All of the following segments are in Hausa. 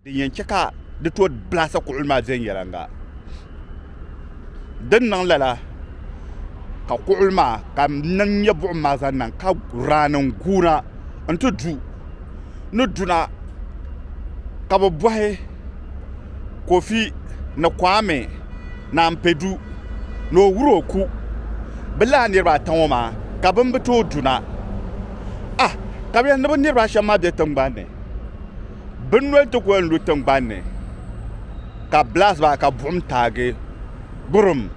di yen cheka di to blasa kulma zen yaranga din nan lala ka kulma ka nan yabu ma zan nan ka ranan guna antu du no duna ka bo bohe Kofi na Kwame na Mpedu no wuro ku bela nirba tanwoma ka bambe to duna ka be ne nirba shama de tambane benwel to ko lu tambane ka blas ba ka bum tage burum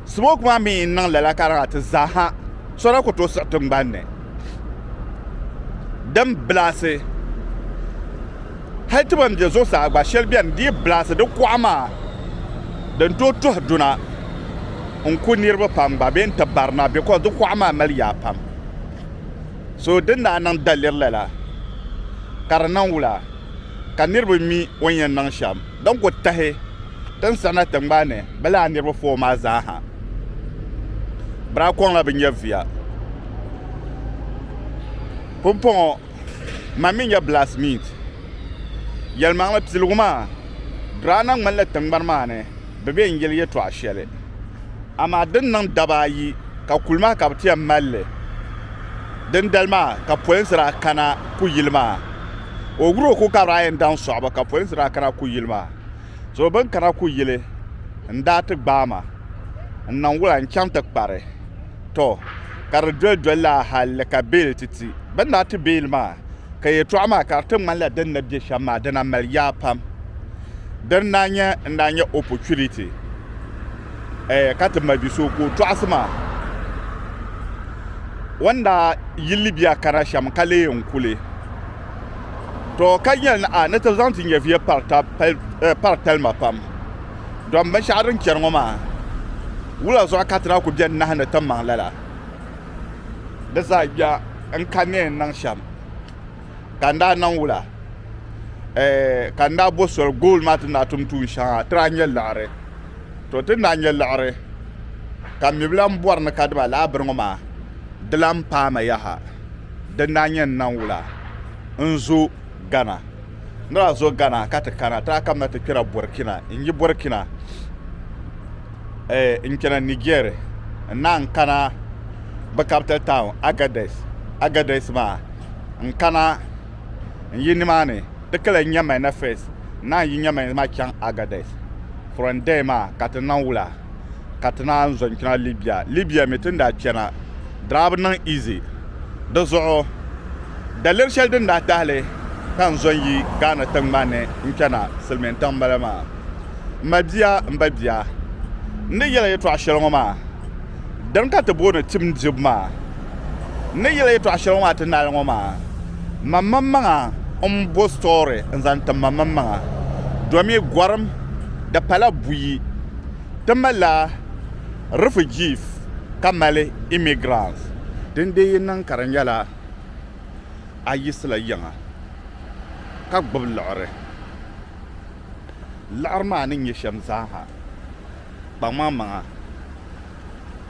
smoke ma mi nan la kara ta zaha sora ko to sa tambane dam blase hay tibam je zo sa gba shelbian di blase de kwama dan to duna on ko nirba pam ba ben tabarna be ko do kwama mal ya pam so dinna nan dalir lala karnan wula ka nirba mi wanyan nan sham dan ko tahe dan sana tambane bala nirba fo ma zaha bra kon la binya via pompon maminya blasmith yal mangla psilguma drana ngmalla tangbar mane bebe ngel ye to ashele ama din nan dabayi ka kulma ka tiya malle din dalma ka poensra kana ku yilma o gro ko ka rayen dan soba ka poensra kana ku yilma so ban kana ku yile ndat gbama nan wula nchanta pare to kar dwella hal ka bel titi ban na ti bel ma ka ye to ama ka tin man la den na de shama den amal ya pam den nanya opportunity ka ta mabi so ko to asma wanda yilibia kara sham kale yonkule to kanyan na ta zantin ya fiye partal ma pam don ban sharin kerngoma wula zo ka tra ku den na hana tamman lala da za ya an kane nan sham kanda nan wula kanda bosol goal mat na tumtu sha tranya lare to tin nanya lare kam mi blam bor na kadba la brngoma dlam pa ma yaha dan nanya nan wula nzo gana ndra zo gana kata kana ta kam na ta kira burkina inji burkina in kana niger nan kana ba capital town agades ma in kana yini mane de kala nyama na face na yinyama ma kyan agades from there ma katana wula katana zon kina libya metin da kina drab nan easy da zo da lershel din da tale kan zon yi gana tangmane in kana silmen tambalama mabia mbabia ne yela yeto asheloma dan ka ta bona tim jibma ne yela yeto asheloma tan ngoma mamma bo story nzanta mamma domi gwaram da pala buyi tamala refugees kamale immigrants dende nan karanyala ayisla yanga ka gbab la'arma nin yesham zaha bamama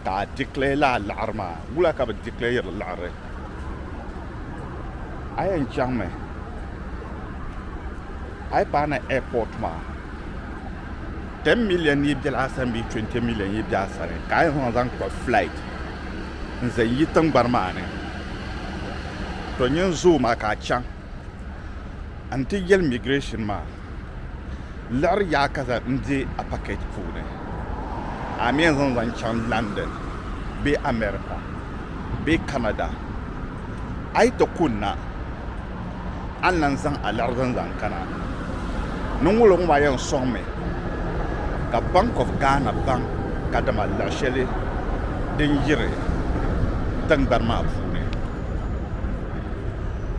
ka declare la'arma wula ka ba declare la'are ayan changme ay bana airport ma 10 million yi bila sambi 20 million yi bila sare kay hon zan ko flight nze yi tan barma ne to nyen zo ma ka chang anti yel migration ma lar ya kaza ndi a package fune amien zan chang London be America be Canada ay to kunna annan zan alar zan kana nun wulo ma yan somme ka Bank of Ghana bank ka da malashele din yire tan barma fune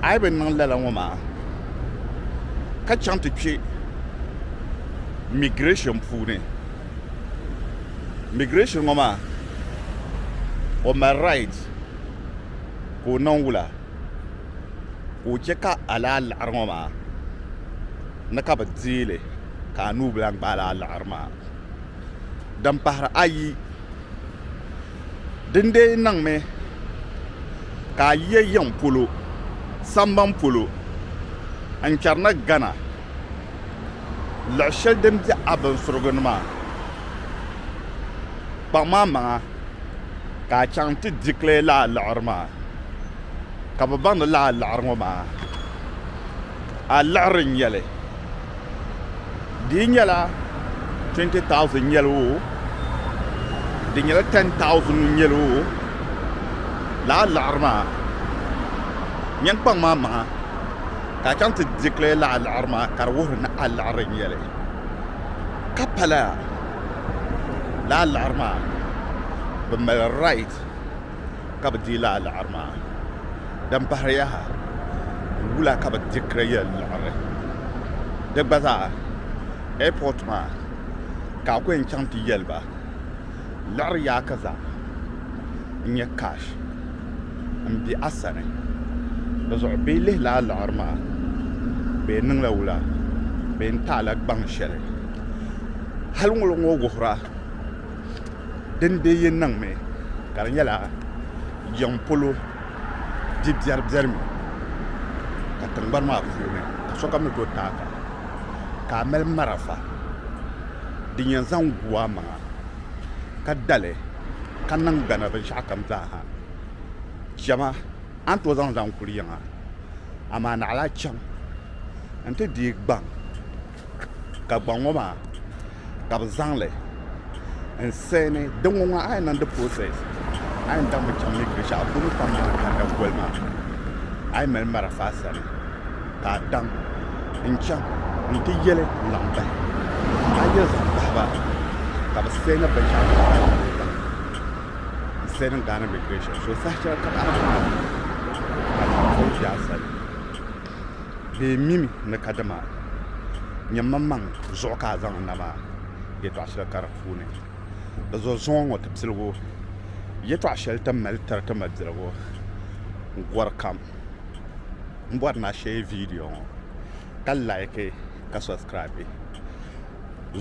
ay ben nan la ngoma ka chante ki migration fune migration ngoma o ma right ko non wula ko cheka ala al-arma naka badzile kanu blan bala al-arma dan pahra ayi dinde nang me ka ye yang polo samban polo an charna gana la shel dem di abin surgun ma ba ma ka chang ti dikle la arma ka ba ban la arma ma a larin yale di nyala 20,000 yalo di nyala 10,000 yalo la arma nyang pang ma ka chang ti dikle la arma kar wo na larin yale kapala la arma bmal right kabdi la arma dam bahriyaha wula kabdi dikre yal arre de baza airport ma ka ko en chang ti yelba lar ya kaza nya cash am bi asane bazo bi le la arma be nang la wula be talak bang shere hal ngol ngo gohra den de yen nang me kar nyala yam polo di biar mi ka tangbar ma fu ne ka so kam to ta ka mel marafa di nyan zan guwa ma ka dale kan nang gana ban sha kam ta ha jama an to zan kuriya amana ala cham ante di bang ka bangoma ka zangle en sene dongonga ay nan de process ay ndam cham ni krisha bunu tam ka da golma ay mel mara fasane ka dam en cham nti yele lamba ay yo ba ka sene ba cham sene gana migration so sa cha ka ka ko ya sa be mimi na kadama nyamamang zo ka zan na ba ye to asha karafune da zo zongo tibsilgo ye to ashel tamal tartama dirgo warkam mbot na share video ka like ka subscribe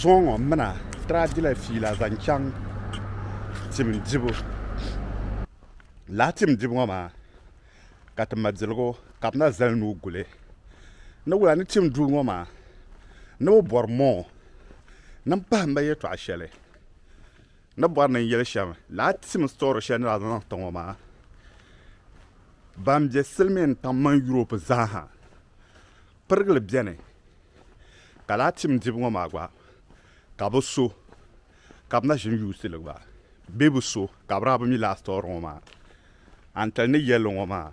zongo mana tradila fila zanchang tim dibo la tim dibo ma ka tamadilgo kapna zalnu gule no wala ni tim du ngoma no bor mo nam pa mba ye to ashele na bor na yele sham la tim store shen la na to ma bam je selmen tam man Europe zaha pergle biene kala tim dib ngoma gwa ka bo so ka na jin yu sele gwa bebu so ka bra ba mi la store ngoma antal ne yelo ngoma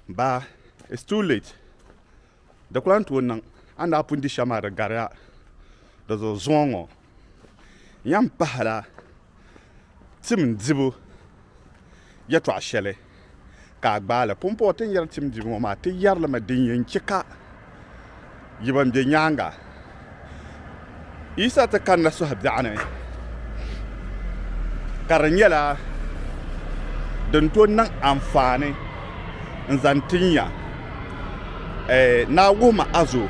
ba it's too late de klant wonang anda pundi shamara gara da zo zongo yam pahala tim dibo ya to ashele ka gbala pompo tin yar tim dibo ma ti yar la ma din yin kika yiban de nyanga isa ta kan nasu habdane karanyala don to nan amfani nzantinya na goma azo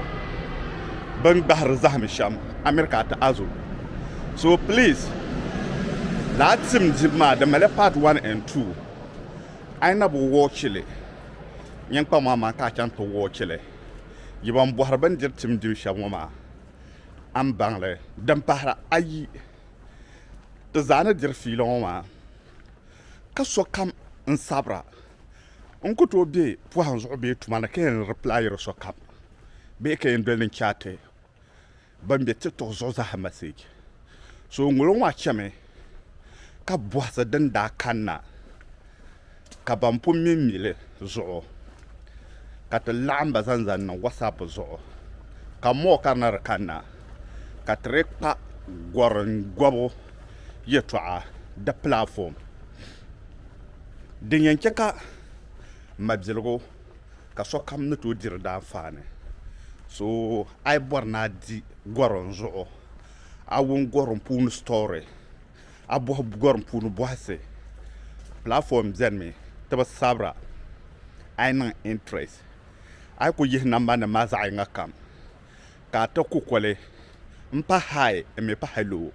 ban bahar zahmi sham america ta azo so please latim jibma the mele part 1 and 2 I na bo watchile nyen pa mama ka chan to watchile yibam bohar ban dir tim dim shamoma am bangle dam pahra ayi to zana dir filoma ka so kam en sabra on ko to be po hanzo be tumana ken reply ro so kam be ken dolin chate bambe to zo za ha message so ngulon wa chame ka boasa dan da kanna ka bampu mimile zo ka ta lamba zanzan na whatsapp zo ka mo kanar kanna ka trekpa goron gobo yetwa da platform din yanke ka mabzilgo ka so kam na to dir da fane so ay borna di goron zo awon goron pun story abo goron pun boase platform zenme taba sabra ay nan interest ay ko yih namba na maza ay ngakam ka ta ku kole mpa hay me pa hello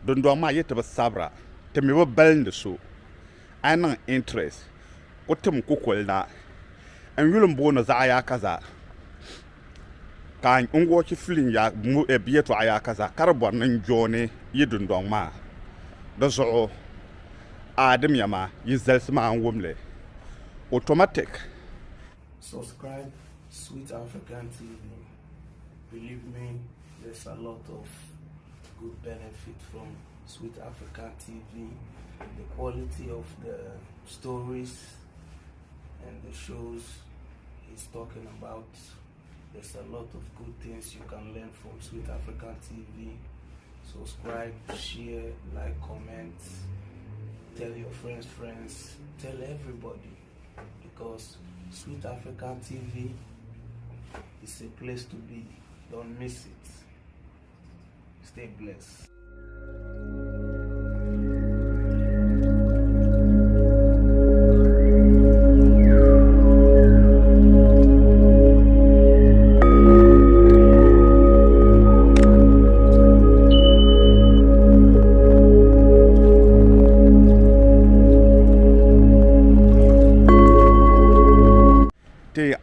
don do ma yete ba sabra te me ba balde so ay nan interest ko tum ku kolna an yulum bona za ya kaza ka ngo ci filin ya mu e bieto aya kaza carbon nan jone yidun don ma da zo adam yama yizels ma an wumle automatic. Subscribe Sweet African TV. Believe me, there's a lot of good benefit from Sweet African TV. The quality of the stories and the shows he's talking about, there's a lot of good things you can learn from Sweet African TV. Subscribe, share, like, comment, tell your friends, tell everybody, because Sweet African TV is a place to be. Don't miss it. Stay blessed.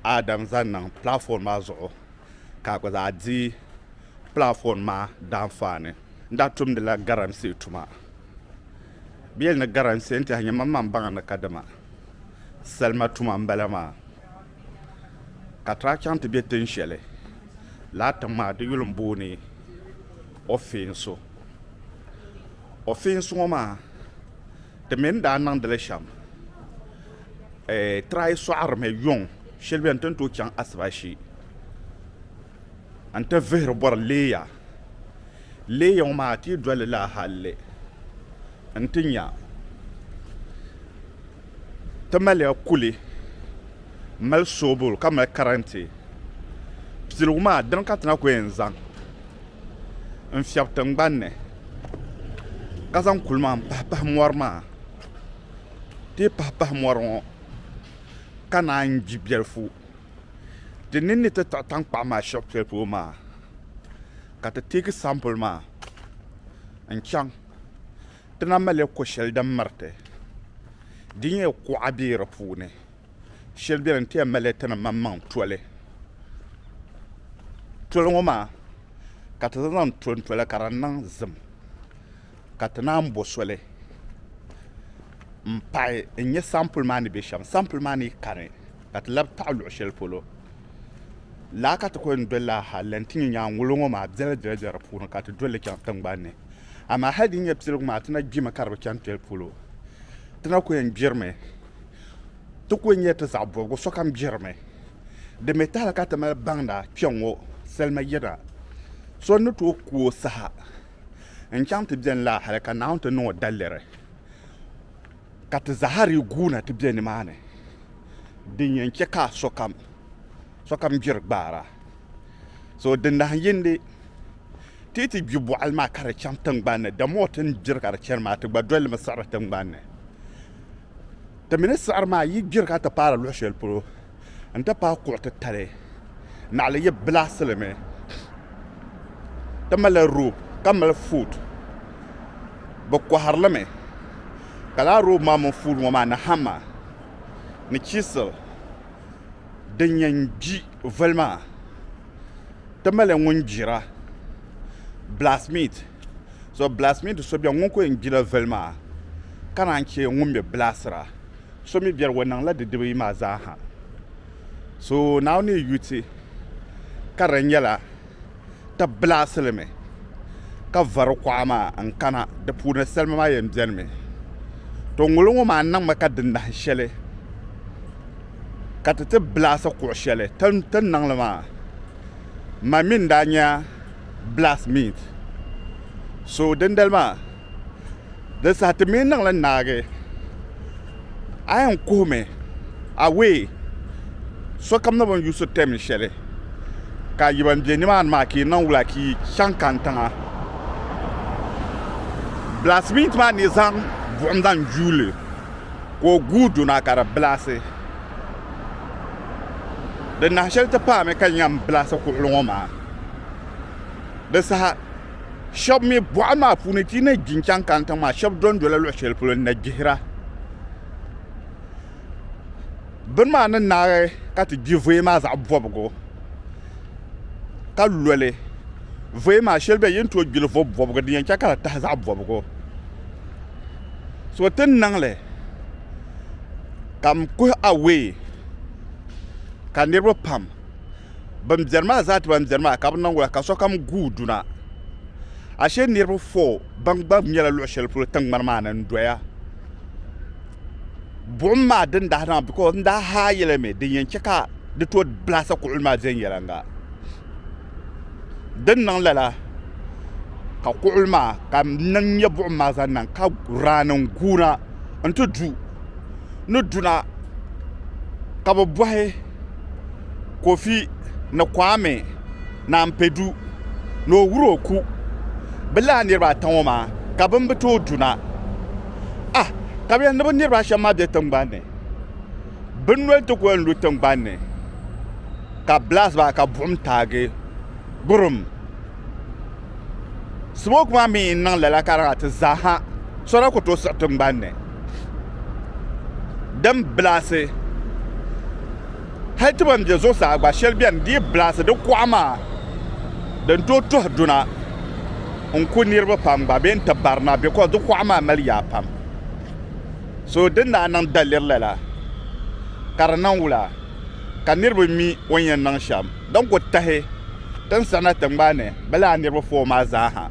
Adam zannan platform ma zo ka ko za di platform ma dan fane nda tum de la garantie tuma biel na garantie ente hanya mamman banga na kadama selma tuma mbalama ka tra chante bi ten shele la tama de yulum boni offenso ma de men da nan de le sham try so arme yong shelbi antan to chan asbashi anta vehre bor leya ma ti dole la halle antinya tamale kuli mal sobul kama karante psiluma dan katna ko enzan en fiaptan banne kazan kulma papa morma ti papa moron kana nji bielfu de nini te tan pa ma shop pour ma ka te take sample ma en chang tena male ko shel dam marte dinye ko abira pune shel bi ran te male tena mamman tole ngoma ka te nan tole karanan zim ka te nan bosole mpai enye sample mani bisham sample mani kare kat lab ta'lu shel polo la kat ko ndola halantin nya ngulungo ma dere puna kat dole kan tangbane ama hadin ye psilu ma tana gima karba kan tel polo tana ko en jirme to ko nyeta zabo go sokam jirme de metal kat ma banda piongo selma yeda so no to ko saha en chante bien la halaka naunte no dalere kat zahari guna tibjeni mane dinyen ka sokam jirbara so dinda yinde titi bibu alma kare cham tangbane da motin jirkar cherma ta badol masara tangbane ta minister ma yi jirka ta para lo shel pro anta pa ko ta tare na le ye blasleme ta mala ru kamal food bokko harlame kala ro mama food mo na hama ni chisel denyan ji velma tamale ngunjira blasmeat so blasmeat so bia ngonko njira velma kana nke ngumbe blasra so mi biar wonan la de debi ma za ha so now ni yuti karanyala ta blasleme ka var kwama an kana de puna selma ma yem jenme to ngulungo ma nan maka dinda shele katete blasa ko shele tan nan lama mamin danya blast meat so dendelma da sa te min nan la nage ayan kome away so kam na bon yuso tem shele ka yiban je ni man ma ki nan wula ki chankantanga blast meat man ni zan vomdan jule ko gudu na kara blase de na shelta pa me kanyam blase ko longoma de sa shop mi bo ma puniti na jinchan kanta ma shop don do la lo shel pulo na jihra ben ma na ka ti jive ma za bobgo ka lole voye ma shelbe yin to gil vo bobgo di yanka kala ta za bobgo so ten nangle kam ku awe ka nirbo pam bam jerma zat bam jerma ka nan wala ka so kam guduna ashe nirbo fo bang bam nyala lo shel pour tang marmana ndoya bomma den da na because nda ha yele me de yanka ka de to blasa ko ulma zen yelanga den nan lala ka ko ulma ka nan yabu ma zan nan ka ranan guna anto du no duna ka bo bohe kofi na kwame na mpedu no wuro ku bela ni ba tanwoma ka ban beto duna ka bi ne ni ba shama de tangbane benwel to ko lu tangbane ka blas ba ka bum tage burum smoke ma mi nan la kara ta zaha sora ko to sa tangbane dam blase hay tibam je zo sa agba shel bian di blase de kwama dan to duna on ko nirba pam ba ben tabarna be ko do kwama mal ya pam so den na nan dalir lala karanan wula ka nirba mi wanyan nan sham dan ko tahe dan sana tambane bala nirba fo ma zaha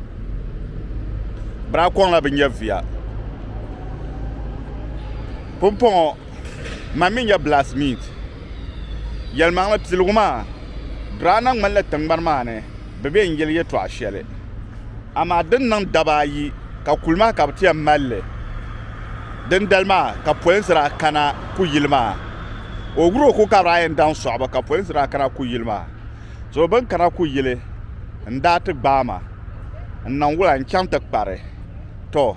bra ko la bin yavia pompon mami ya blasmit yel mangla tilguma drana ngalla tangbar mane bebe ngel ye to ashele ama den nan dabayi ka kulma ka tiya malle den dalma ka poensra kana ku yilma o gro ko ka rayen dan soba ka poensra kana ku yilma so ban kana ku yile ndat gbama nan wula nchanta pare to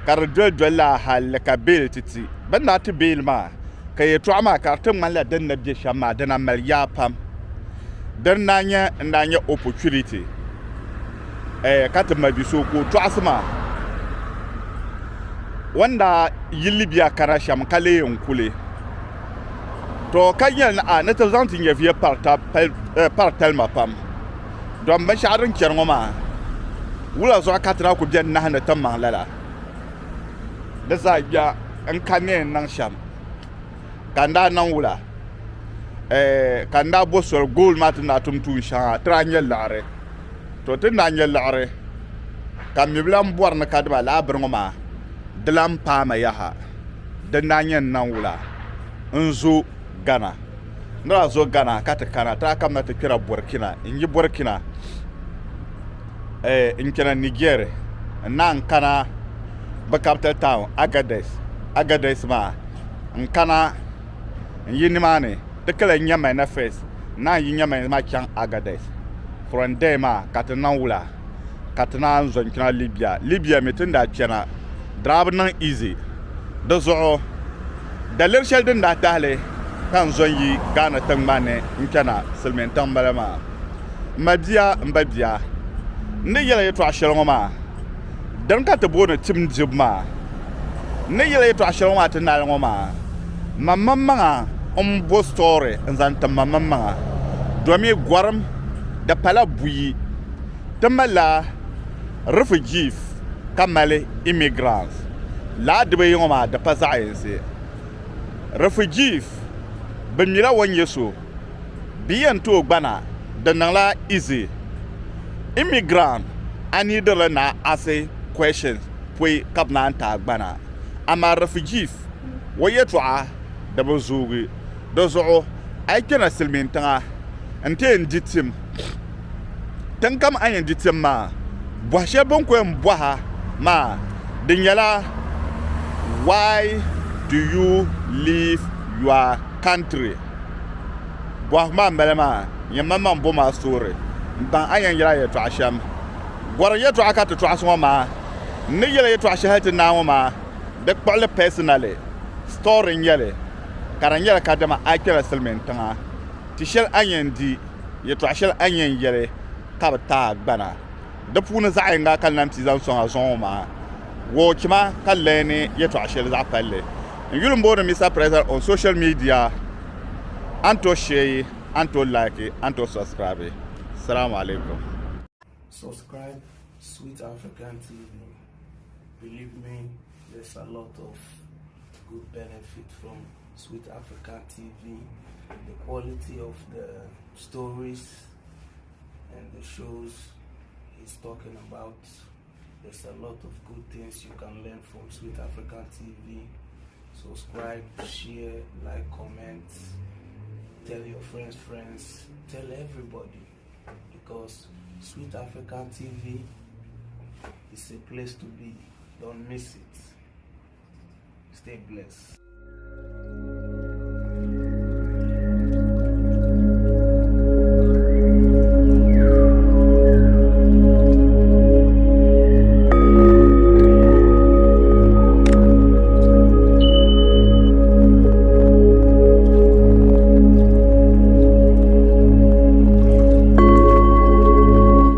kar dwella hal ka bel titi ban na ti bel ma ka ye to ama ka tan man la den na bi shama den amal ya pam den nanya opportunity ka ta mabi so ko to asma wanda yilibia kara sham kale yonkule to kanyan na ta zantin ya fiye partal ma pam don ban sharin kerngoma wula zo ka tra ku biyan na hana tan man lala da za ya an kane nan sham kanda nan wula kanda bosol goal mat na tumtu sha tranyel lare to tin na nyel lare kam mi blam bor na kadba la brngoma dlam pa ma yaha dan na nyen nan wula nzo gana ndra zo gana kata kana ta kam na ta kira burkina inji burkina in kira niger nan kana ba capital town agades ma in kana yini mane de kala nyama na face na yinyama ma kyan agades from there ma katana wula katana zon kina libya metin da kina drab nan easy da zo da lershel din da tale kan zon yi gana tangmane in kana silmen tambalama mabia mbabia ne yela yeto asheloma dan ka te bona tim jibma ne yela yeto asheloma te na ngoma mamma bo story nzanta mamma domi gwaram da pala buyi tamala refugee kamale immigrants la de be ngoma da pazaense refugee bemila wanyeso biyan to gbana da nala easy immigrant ani de na ase questions pwe kapna anta gbana ama refugees wayetwa da bozugi dozo ay kena silmintanga ante nditim tankam ayen ditim ma bohye bonko mbwaha ma dinyala why do you leave your country bohma melema yamama mboma story ban ayen yira yeto asham gwara yeto akata to asoma ma ne yele yeto ashahati na ma de kwale personally story nyele karanyela kadama akira silmen tanga tishel ayen di yeto ashel ayen yele kabata gbana de puna za nga kan nam ti zan so azon ma wo kima kallene yeto ashel za palle yulum bodo Mr. President on social media anto share anto like anto subscribe Assalamu alaikum. Subscribe Sweet African TV. Believe me, there's a lot of good benefit from Sweet African TV. The quality of the stories and the shows he's talking about, there's a lot of good things you can learn from Sweet African TV. Subscribe, share, like, comment, tell your friends, tell everybody, because Sweet African TV is a place to be. Don't miss it. Stay blessed.